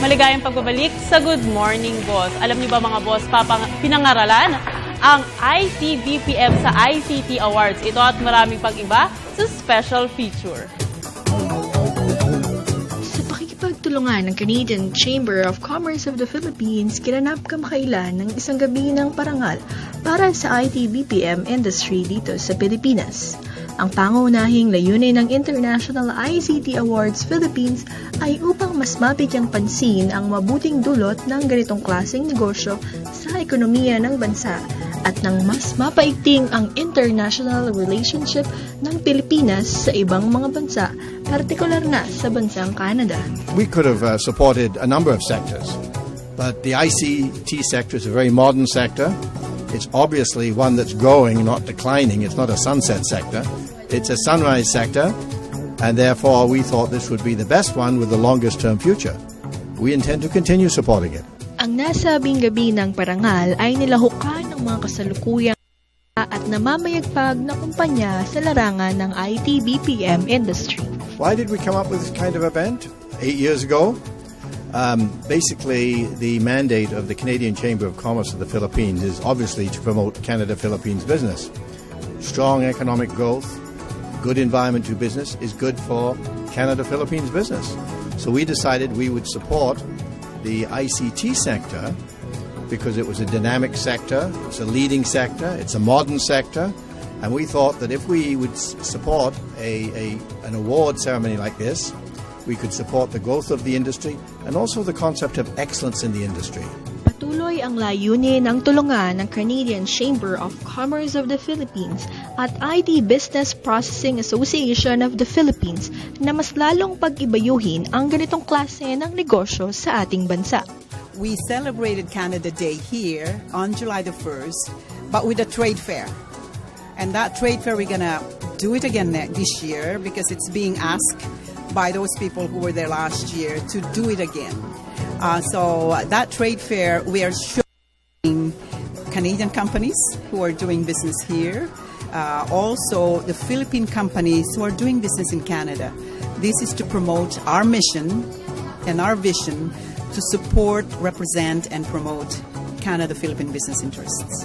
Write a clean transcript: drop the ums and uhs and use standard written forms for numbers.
Maligayang pagbabalik sa Good Morning Boss. Alam niyo ba mga boss, pinangaralan ang ICBPM sa ICT Awards. Ito at maraming pag-iba sa special feature. Sa pakikipagtulungan ng Canadian Chamber of Commerce of the Philippines, kinanap kamakailan ng isang gabi ng parangal para sa ICBPM industry dito sa Pilipinas. Ang pangunahing layunin ng International ICT Awards Philippines ay upang mas mabigyang pansin ang mabuting dulot ng ganitong klaseng negosyo sa ekonomiya ng bansa at nang mas mapaigting ang international relationship ng Pilipinas sa ibang mga bansa, partikular na sa bansang Canada. We could have supported a number of sectors, but the ICT sector is a very modern sector. It's obviously one that's growing, not declining. It's not a sunset sector. It's a sunrise sector, and therefore we thought this would be the best one with the longest term future. We intend to continue supporting it. Ang nasabing gabi ng parangal ay nilahukan ng mga kasalukuyang at namamayagpag na kumpanya sa larangan ng IT-BPM industry. Why did we come up with this kind of event 8 years ago? Basically, the mandate of the Canadian Chamber of Commerce of the Philippines is obviously to promote Canada-Philippines business. Strong economic growth, good environment to business is good for Canada-Philippines business. So we decided we would support the ICT sector because it was a dynamic sector, it's a leading sector, it's a modern sector, and we thought that if we would support an award ceremony like this, we could support the growth of the industry and also the concept of excellence in the industry. Patuloy ang layunin ng tulungan ng Canadian Chamber of Commerce of the Philippines at IT Business Processing Association of the Philippines na mas lalong pag-ibayuhin ang ganitong klase ng negosyo sa ating bansa. We celebrated Canada Day here on July the 1st, but with a trade fair. And that trade fair, we're going to do it again this year because it's being asked by those people who were there last year to do it again. So that trade fair, we are showing Canadian companies who are doing business here, also the Philippine companies who are doing business in Canada. This is to promote our mission and our vision to support, represent, and promote Canada-Philippine business interests.